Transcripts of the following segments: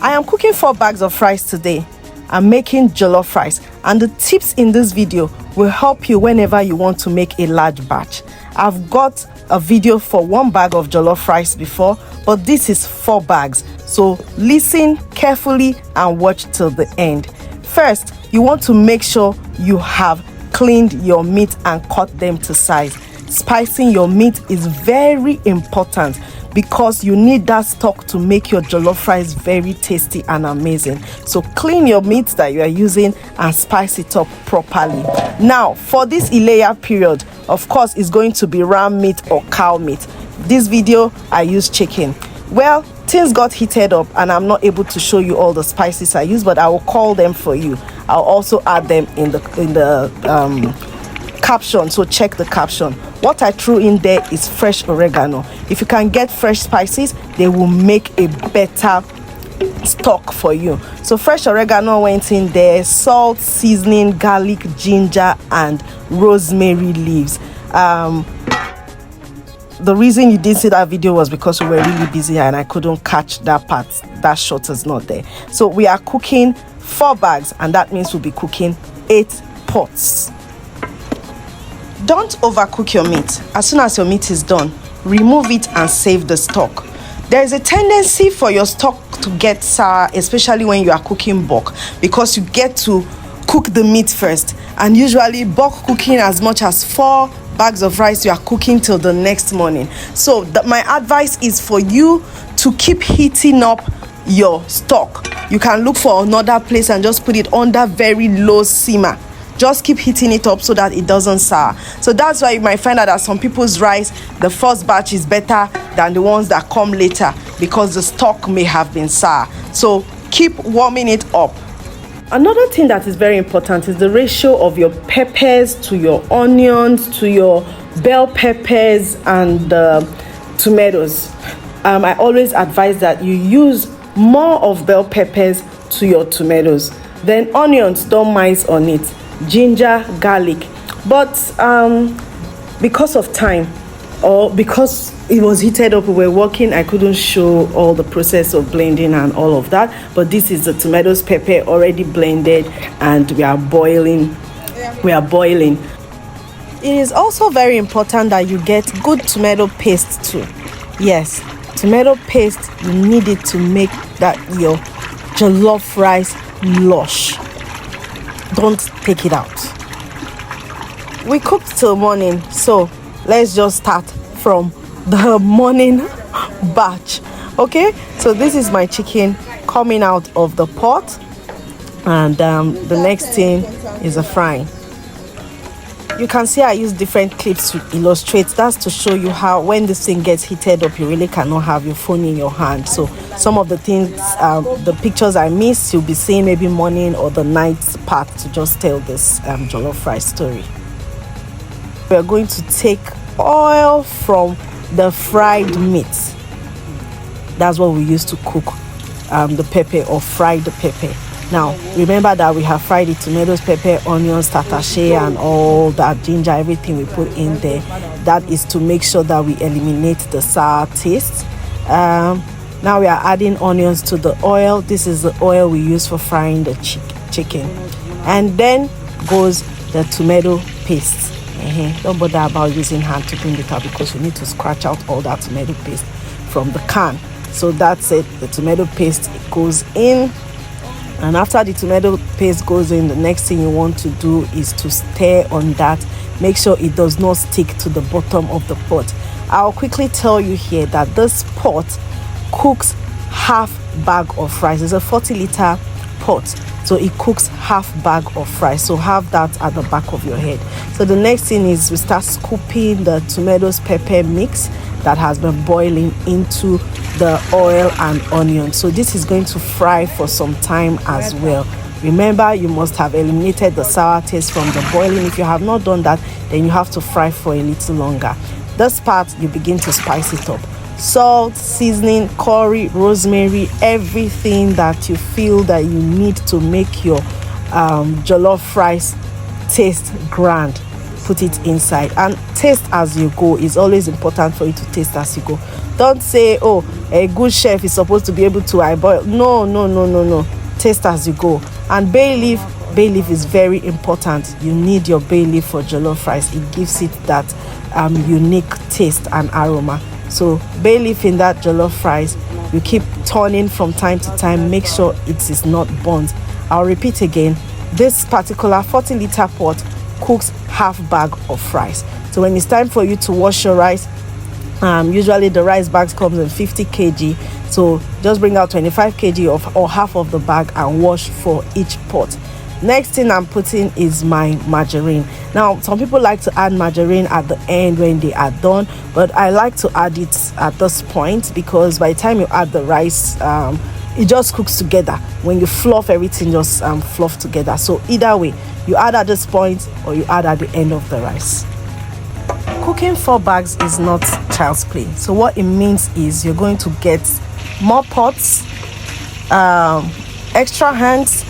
I am cooking 4 bags of rice today. I'm making jollof rice, and the tips in this video will help you whenever you want to make a large batch. I've got a video for 1 bag of jollof rice before, but this is 4 bags, so listen carefully and watch till the end. First, you want to make sure you have cleaned your meat and cut them to size. Spicing your meat is very important because you need that stock to make your jollof rice very tasty and amazing. So clean your meat that you are using and spice it up properly. Now, for this Ileya period, of course, it's going to be ram meat or cow meat. This video, I use chicken. Well, things got heated up and I'm not able to show you all the spices I use, but I will call them for you. I'll also add them in the caption, so check the caption. What I threw in there is fresh oregano. If you can get fresh spices, they will make a better stock for you. So fresh oregano went in there, salt, seasoning, garlic, ginger, and rosemary leaves. The reason you didn't see that video was because we were really busy and I couldn't catch that part. That shot is not there. So we are cooking 4 bags, and that means we'll be cooking 8 pots. Don't overcook your meat. As soon as your meat is done, remove it and save the stock. There is a tendency for your stock to get sour, especially when you are cooking bulk, because you get to cook the meat first. And usually bulk cooking as much as 4 bags of rice, you are cooking till the next morning. So my advice is for you to keep heating up your stock. You can look for another place and just put it under very low simmer. Just keep heating it up so that it doesn't sour. So that's why you might find out that some people's rice, the first batch is better than the ones that come later because the stock may have been sour. So keep warming it up. Another thing that is very important is the ratio of your peppers to your onions to your bell peppers and tomatoes. I always advise that you use more of bell peppers to your tomatoes. Then onions, don't mince on it. Ginger, garlic. But because of time, or because it was heated up, we were working, I couldn't show all the process of blending and all of that. But this is the tomatoes, pepper already blended, and we are boiling. It is also very important that you get good tomato paste too. Yes, tomato paste, you need it to make that your jollof rice lush. Don't take it out. We cooked till morning, so let's just start from the morning batch. Okay, so this is my chicken coming out of the pot, and the next thing is a frying. You can see I use different clips to illustrate. That's to show you how when this thing gets heated up, you really cannot have your phone in your hand. So some of the things, the pictures I missed, you'll be seeing maybe morning or the night part to just tell this jollof rice story. We are going to take oil from the fried meat. That's what we use to cook the pepper or fry the pepper. Now, remember that we have fried the tomatoes, pepper, onions, tatashe, and all that ginger, everything we put in there. That is to make sure that we eliminate the sour taste. Now we are adding onions to the oil. This is the oil we use for frying the chicken. And then goes the tomato paste. Don't bother about using hand to bring it out because you need to scratch out all that tomato paste from the can. So that's it. The tomato paste goes in. And after the tomato paste goes in, the next thing you want to do is to stir on that. Make sure it does not stick to the bottom of the pot. I'll quickly tell you here that this pot cooks half bag of rice. It's a 40-liter pot, so it cooks half bag of rice. So have that at the back of your head. So the next thing is we start scooping the tomatoes pepper mix that has been boiling into the oil and onion. So this is going to fry for some time as well. Remember, you must have eliminated the sour taste from the boiling. If you have not done that, then you have to fry for a little longer. This part, you begin to spice it up. Salt, seasoning, curry, rosemary, everything that you feel that you need to make your jollof rice taste grand. put it inside. And taste as you go. Is always important for you to taste as you go. Don't say, oh, a good chef is supposed to be able to eyeball. No. Taste as you go. And bay leaf is very important. You need your bay leaf for jollof rice. It gives it that unique taste and aroma. So bay leaf in that jollof rice, you keep turning from time to time. Make sure it is not burnt. I'll repeat again. This particular 40-liter pot cooks half bag of rice. So when it's time for you to wash your rice, usually the rice bags comes in 50 kg. So just bring out 25 kg or half of the bag and wash for each pot. Next thing I'm putting is my margarine. Now, some people like to add margarine at the end when they are done, but I like to add it at this point because by the time you add the rice, it just cooks together. When you fluff, everything just fluff together. So either way, you add at this point or you add at the end of the rice. Cooking 4 bags is not child's play. So what it means is you're going to get more pots, extra hands,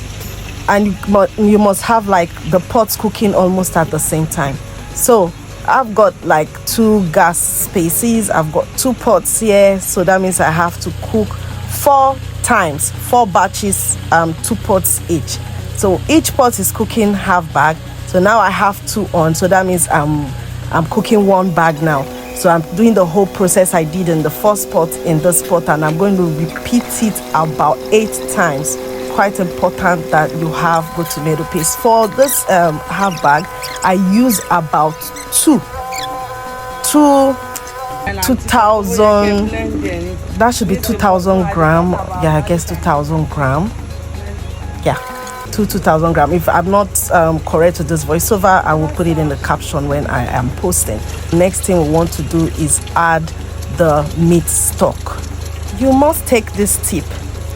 and you must have like the pots cooking almost at the same time. So I've got like 2 gas spaces. I've got 2 pots here. So that means I have to cook 4 times, 4 batches, 2 pots each. So each pot is cooking half bag. So now I have 2 on. So that means I'm cooking 1 bag now. So I'm doing the whole process I did in the first pot in this pot, and I'm going to repeat it about 8 times. Quite important that you have good tomato paste. For this half bag, I use about 2,000. That should be 2,000 gram. Yeah, I guess 2,000 gram. Yeah, 2,000 gram. If I'm not correct with this voiceover, I will put it in the caption when I am posting. Next thing we want to do is add the meat stock. You must take this tip.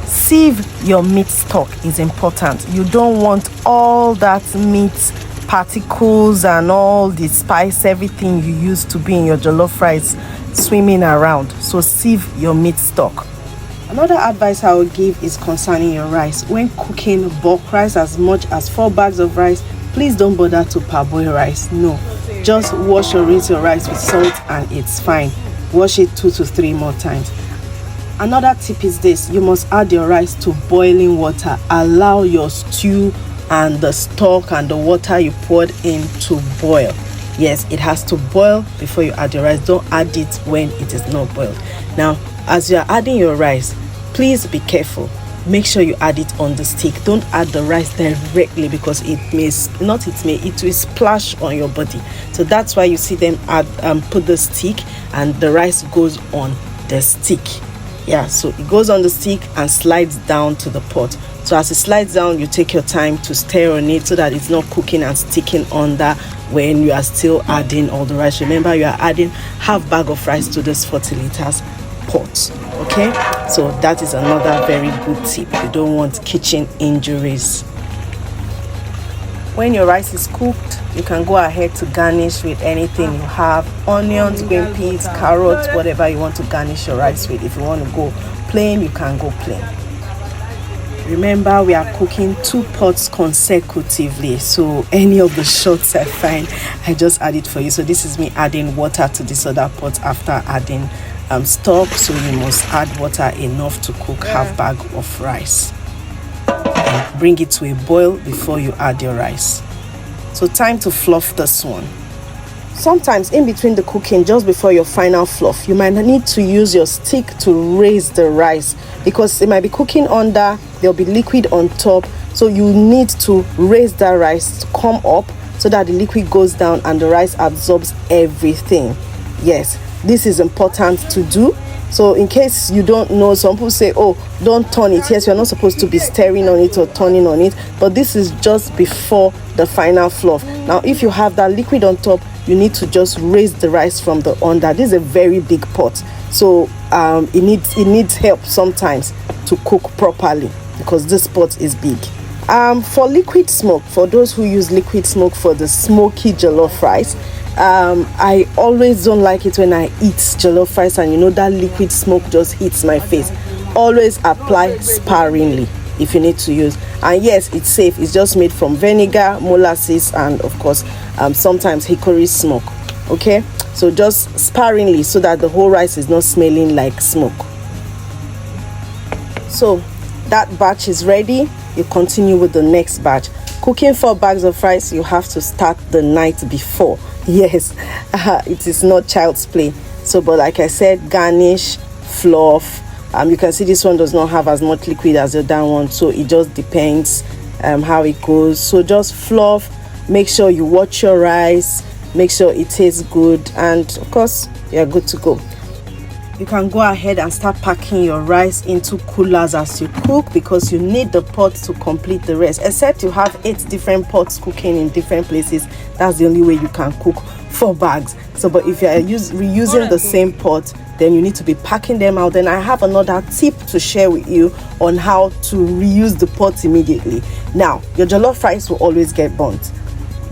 Sieve your meat stock is important. You don't want all that meat particles and all the spice, everything you use to be in your jollof rice swimming around. So sieve your meat stock. Another advice I would give is concerning your rice. When cooking bulk rice as much as 4 bags of rice, please don't bother to parboil rice. No, just wash or rinse your rice with salt and it's fine. Wash it 2 to 3 more times. Another tip is this: you must add your rice to boiling water. Allow your stew and the stock and the water you poured in to boil. Yes, it has to boil before you add your rice. Don't add it when it is not boiled. Now, as you are adding your rice, please be careful. Make sure you add it on the stick. Don't add the rice directly because it will splash on your body. So that's why you see them put the stick and the rice goes on the stick. Yeah, so it goes on the stick and slides down to the pot. So as it slides down, you take your time to stir on it so that it's not cooking and sticking under when you are still adding all the rice. Remember, you are adding half bag of rice to this 40 liters pot. Okay, so that is another very good tip. You don't want kitchen injuries. When your rice is cooked, you can go ahead to garnish with anything you have: onions, green peas, carrots, whatever you want to garnish your rice with. If you want to go plain, you can go plain. Remember, we are cooking 2 pots consecutively, so any of the shots I find, I just add it for you. So this is me adding water to this other pot after adding stock. So you must add water enough to cook half bag of rice. Bring it to a boil before you add your rice. So time to fluff this one. Sometimes in between the cooking, just before your final fluff, you might need to use your stick to raise the rice because it might be cooking under, there'll be liquid on top. So you need to raise that rice to come up so that the liquid goes down and the rice absorbs everything. Yes, this is important to do. So in case you don't know, some people say, oh, don't turn it. Yes, you're not supposed to be stirring on it or turning on it, but this is just before the final fluff. Now, if you have that liquid on top, you need to just raise the rice from the under. This is a very big pot, so it needs help sometimes to cook properly because this pot is big. For liquid smoke, for those who use liquid smoke for the smoky jollof rice, I always don't like it when I eat jollof rice and that liquid smoke just hits my face. Always apply sparingly. if you need to use. And yes, it's safe. It's just made from vinegar, molasses, and of course sometimes hickory smoke. Okay, so just sparingly so that the whole rice is not smelling like smoke. So that batch is ready. You continue with the next batch. Cooking 4 bags of rice, you have to start the night before. Yes, it is not child's play. So, but like I said, garnish, fluff. You can see this one does not have as much liquid as the other one, so it just depends how it goes. So just fluff. Make sure you watch your rice. Make sure it tastes good, and of course you're good to go. You can go ahead and start packing your rice into coolers as you cook, because you need the pot to complete the rest. Except you have 8 different pots cooking in different places, that's the only way you can cook 4 bags. So but if you are reusing the same pot, then you need to be packing them out. Then I have another tip to share with you on how to reuse the pot immediately. Now, your jollof rice will always get burnt.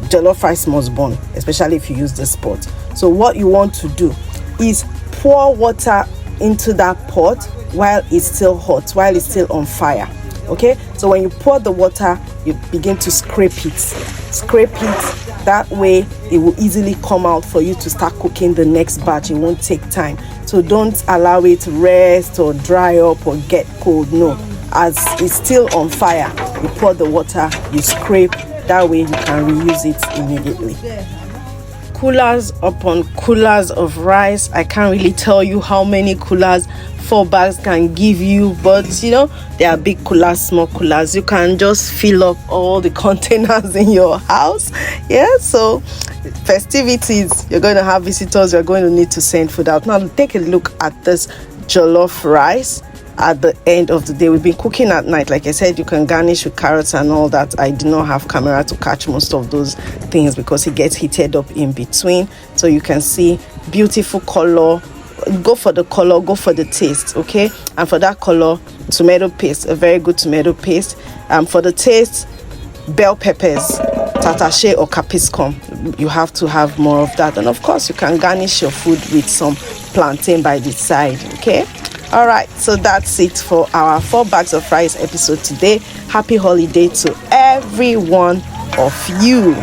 Jollof rice must burn, especially if you use this pot. So what you want to do is pour water into that pot while it's still hot, while it's still on fire. Okay, so when you pour the water, you begin to scrape it. That way it will easily come out for you to start cooking the next batch. It won't take time. So don't allow it to rest or dry up or get cold. No, as it's still on fire, you pour the water, you scrape. That way you can reuse it immediately. Coolers upon coolers of rice. I can't really tell you how many coolers 4 bags can give you, but you know, there are big coolers, small coolers. You can just fill up all the containers in your house. Yeah, so festivities, you're going to have visitors, you're going to need to send food out. Now take a look at this jollof rice. At the end of the day, we've been cooking at night. Like I said, you can garnish with carrots and all that. I do not have camera to catch most of those things because it gets heated up in between. So you can see beautiful color. Go for the color, go for the taste. Okay, and for that color, tomato paste, a very good tomato paste. For the taste, bell peppers, tatashe or capsicum. You have to have more of that. And of course, you can garnish your food with some plantain by the side. Okay. All right, so that's it for our 4 bags of rice episode today. Happy holiday to every one of you.